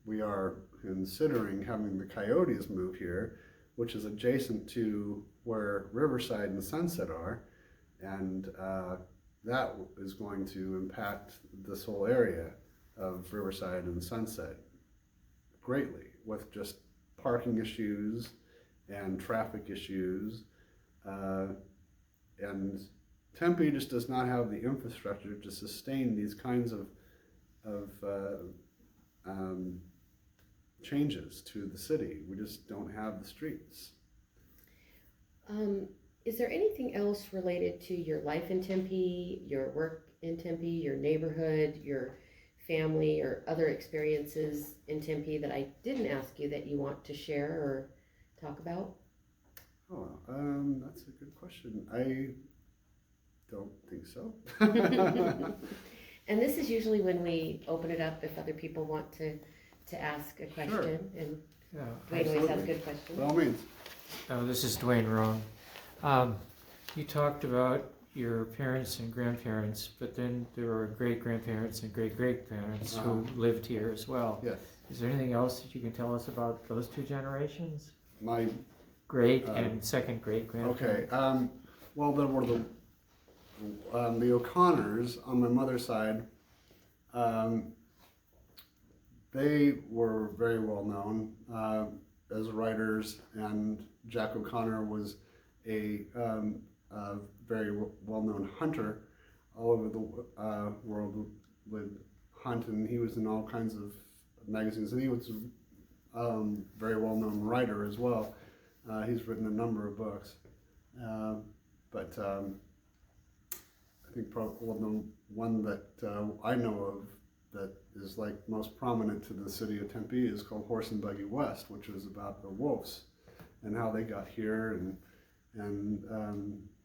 we are considering having the Coyotes move here, which is adjacent to where Riverside and Sunset are, and that is going to impact this whole area of Riverside and Sunset greatly, with just parking issues and traffic issues, and Tempe just does not have the infrastructure to sustain these kinds of changes to the city. We just don't have the streets. Is there anything else related to your life in Tempe, your work in Tempe, your neighborhood, your family, or other experiences in Tempe that I didn't ask you that you want to share or talk about? Oh, that's a good question. I don't think so. And this is usually when we open it up if other people want to ask a question. Sure. And Yeah, Dwayne always has absolutely. good questions. By all means. this is Dwayne Roan. You talked about your parents and grandparents, but then there were great-grandparents and great-great-parents who lived here as well. Yes. Is there anything else that you can tell us about those two generations? My Great and second great-grandparents? Okay. Well, there were the O'Connors on my mother's side. They were very well known as writers, and Jack O'Connor was a very well known hunter. All over the world would hunt, and he was in all kinds of magazines, and he was a very well known writer as well. He's written a number of books, but I think probably the one that I know of that is like most prominent to the city of Tempe is called Horse and Buggy West, which was about the wolves and how they got here, and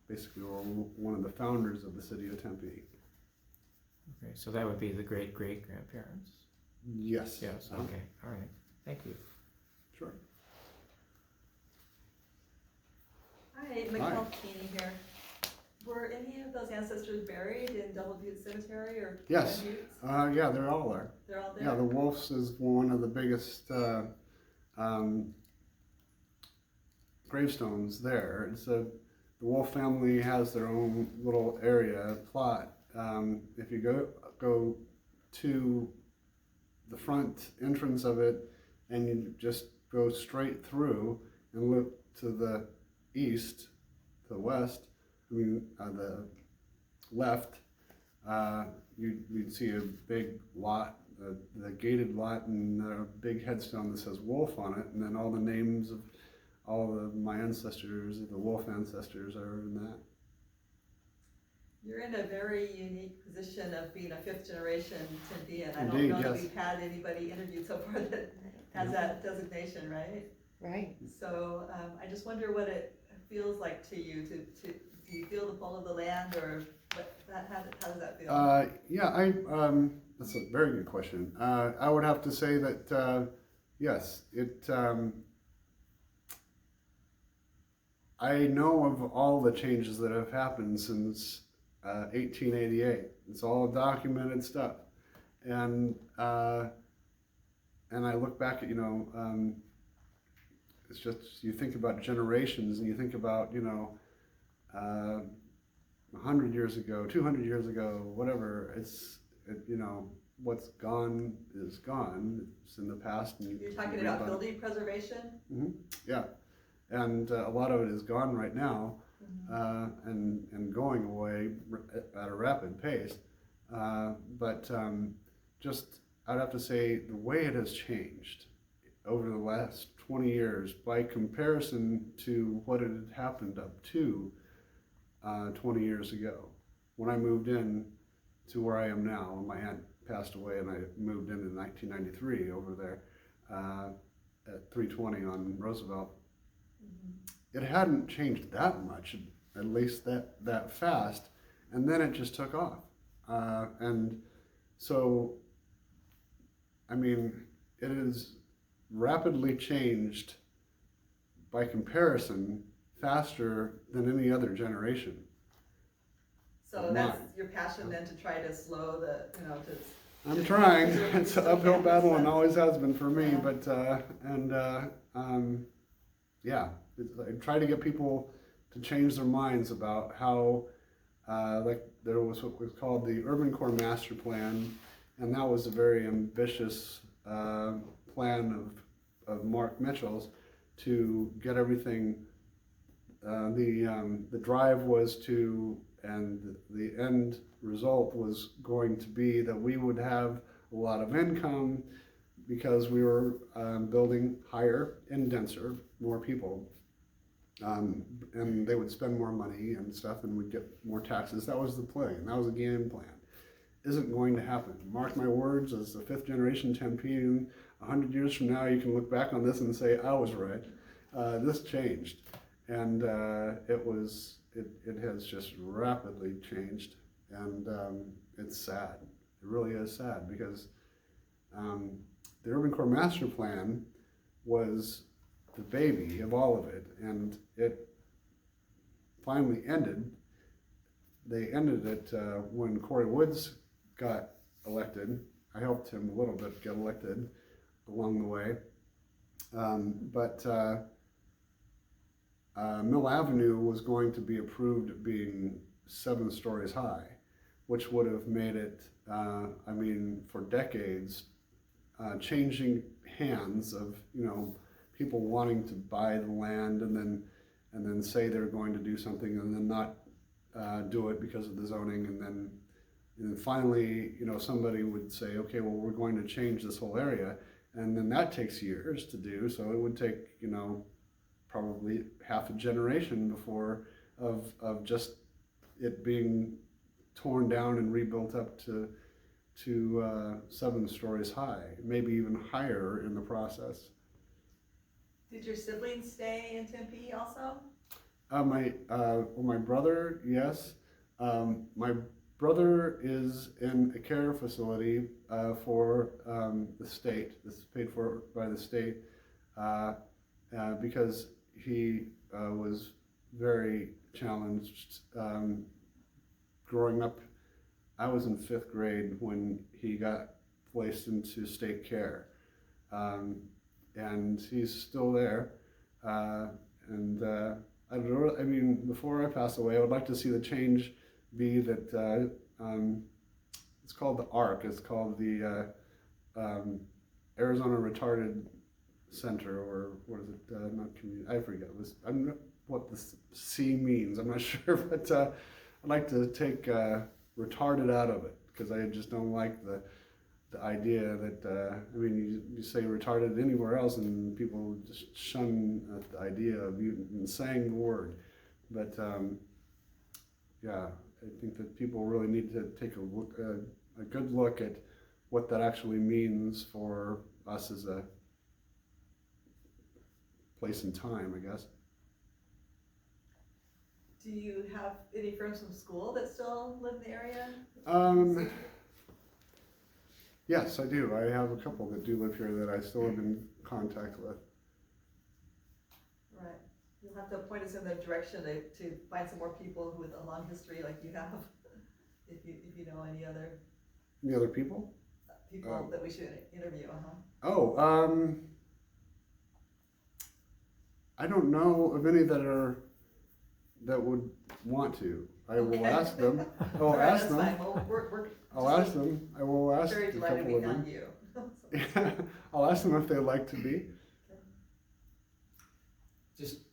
basically were one of the founders of the city of Tempe. Okay, so that would be the great-great-grandparents? Yes. Yes, okay, all right, thank you. Sure. Hi, Michelle Keeney here. Were any of those ancestors buried in Double Butte Cemetery or Yes. Glen Buttes? Yeah, they're all there. They're all there? Yeah, the Wolves is one of the biggest gravestones there. The Wolf family has their own little area plot. If you go to the front entrance of it, and you just go straight through and look to the east, to the west, the left, you'd see a big lot, the gated lot, and a big headstone that says Wolf on it, and then all the names of all of my ancestors, the Wolf ancestors, are in that. You're in a very unique position of being a fifth generation Tempean. I Indeed, don't know yes. that we've had anybody interviewed so far that has that designation, right? Right. So I just wonder what it feels like to you. Do you feel the pull of the land, or how does that feel? Yeah, that's a very good question. I would have to say that yes, I know of all the changes that have happened since 1888. It's all documented stuff, and I look back at it's just, you think about generations, and you think about 100 years ago, 200 years ago, whatever. What's gone is gone. It's in the past. And You're talking about building preservation? Mm-hmm. Yeah, and a lot of it is gone right now, and going away at a rapid pace. But just, I'd have to say the way it has changed over the last 20 years by comparison to what had happened up to 20 years ago, when I moved in to where I am now. When my aunt passed away, and I moved in 1993 over there at 320 on Roosevelt. It hadn't changed that much, at least that fast, and then it just took off. And so, I mean, it is rapidly changed by comparison faster than any other generation. So that's your passion then, to try to slow the, you know, to. I'm trying. It's an uphill battle and all. always has been for me, Yeah. but, yeah, I try to get people to change their minds about how, like, there was what was called the Urban Core Master Plan, and that was a very ambitious plan of Mark Mitchell's to get everything. The drive was to, and the end result was going to be that we would have a lot of income because we were building higher and denser, more people. And they would spend more money and stuff, and we'd get more taxes. That was the plan. That was the game plan. Isn't going to happen. Mark my words, as the 5th generation Tempe, and 100 years from now, you can look back on this and say, I was right. This changed. And it has just rapidly changed. And it's sad. It really is sad, because the Urban Core Master Plan was the baby of all of it, and it finally ended. They ended it when Corey Woods got elected. I helped him a little bit get elected along the way. But Mill Avenue was going to be approved being 7 stories high, which would have made it, I mean, for decades, changing hands of, you know, people wanting to buy the land and then say they're going to do something and then not do it because of the zoning, and then finally, you know, somebody would say, okay, well, we're going to change this whole area, and then that takes years to do. So it would take, you know, probably half a generation before of just it being torn down and rebuilt up to 7 stories high, maybe even higher in the process. Did your siblings stay in Tempe also? My brother, yes. My brother is in a care facility for the state. This is paid for by the state because he was very challenged growing up. I was in 5th grade when he got placed into state care, and he's still there. I mean, before I pass away, I would like to see the change be that it's called the ARC. It's called the Arizona Retarded Center, or what is it? Not community. I forget. I'm not what the C means. I'm not sure, but I'd like to take retarded out of it, because I just don't like the idea that I mean, you say retarded anywhere else and people just shun at the idea of even saying the word. But yeah, I think that people really need to take a good look at what that actually means for us as a place and time, I guess. Do you have any friends from school that still live in the area? Yes, I do. I have a couple that do live here that I still am in contact with. Right. You'll have to point us in the direction to find some more people with a long history like you have, if you know any other people? people that we should interview. I don't know of any that would want to. I will ask them. I will ask them. I'll ask them. I will ask very a delighted couple we of them. found you. Yeah, I'll ask them if they'd like to be.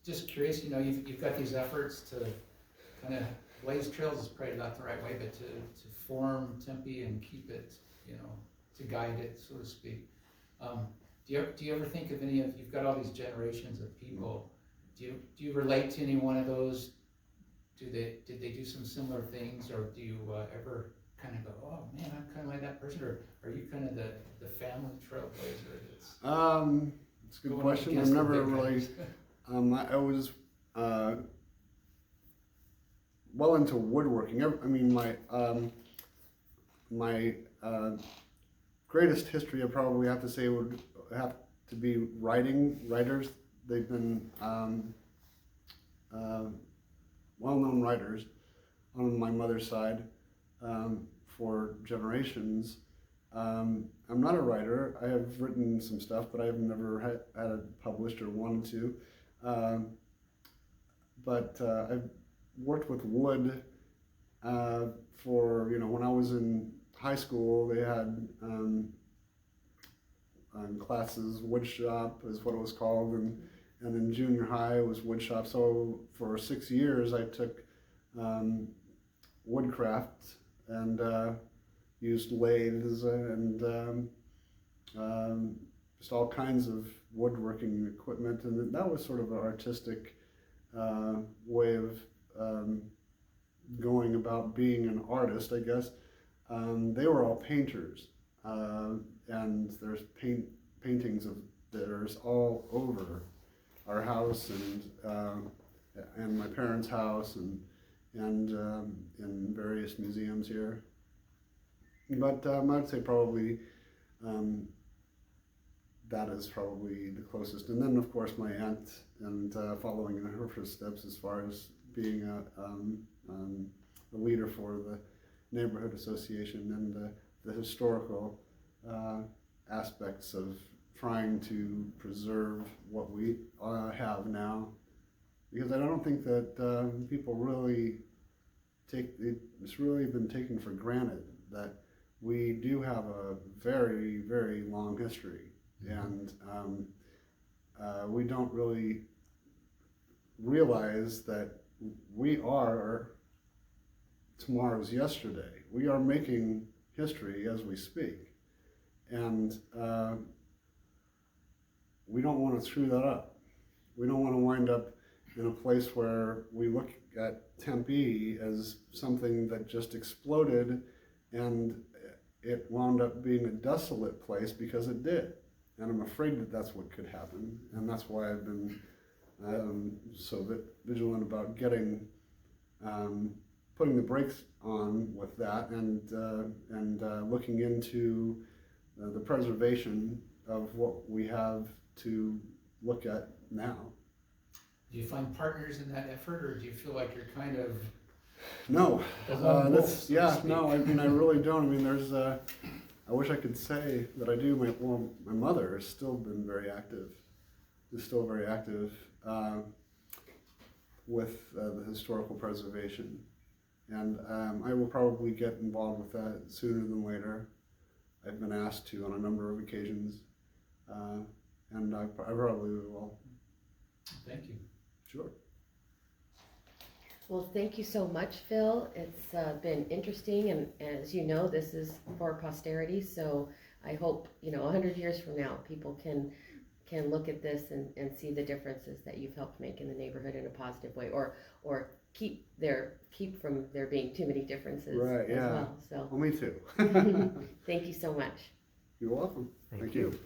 Just curious, you know, you've got these efforts to kind of blaze trails is probably not the right way, but to form Tempe and keep it, you know, to guide it, so to speak. Do you ever think of you've got all these generations of people, do you relate to any one of those? Did they do some similar things, or do you ever kind of go, oh man, I'm kind of like that person, or are you kind of the family trailblazer that's It's a good question. I've never really, I was well into woodworking. I mean, my greatest history, I probably have to say, would have to be writers. They've been well-known writers. on my mother's side for generations. I'm not a writer. I have written some stuff, but I've never had it published or wanted to. But I've worked with wood for, when I was in high school, they had classes, wood shop is what it was called, and in junior high it was wood shop. So for 6 years I took woodcraft and used lathes and just all kinds of woodworking equipment, and that was sort of an artistic way of going about being an artist, I guess. They were all painters, and there's paintings of theirs all over our house and my parents' house and in various museums here. But I'd say probably that is probably the closest. And then of course my aunt, and following in her footsteps as far as being a leader for the neighborhood association and the historical aspects of trying to preserve what we have now, because I don't think that people really it's really been taken for granted that we do have a very, very long history, and we don't really realize that we are tomorrow's yesterday. We are making history as we speak, and we don't want to screw that up. We don't want to wind up in a place where we look at Tempe as something that just exploded and it wound up being a desolate place because it did. And I'm afraid that that's what could happen, and that's why I've been so vigilant about getting putting the brakes on with that, and looking into the preservation of what we have to look at now. Do you find partners in that effort, or do you feel like you're kind of No, the lone wolf, that's so to yeah. speak? No, I mean I really don't. I mean there's I wish I could say that I do. My mother has still been very active. Is still very active with the historical preservation, and I will probably get involved with that sooner than later. I've been asked to on a number of occasions, and I probably will. Thank you. Sure. Well, thank you so much, Phil. It's been interesting, and as you know, this is for posterity, so I hope, 100 years from now, people can look at this and see the differences that you've helped make in the neighborhood in a positive way, or keep from there being too many differences Right, as yeah. well. So Well, me too. thank you so much. You're welcome. Thank you.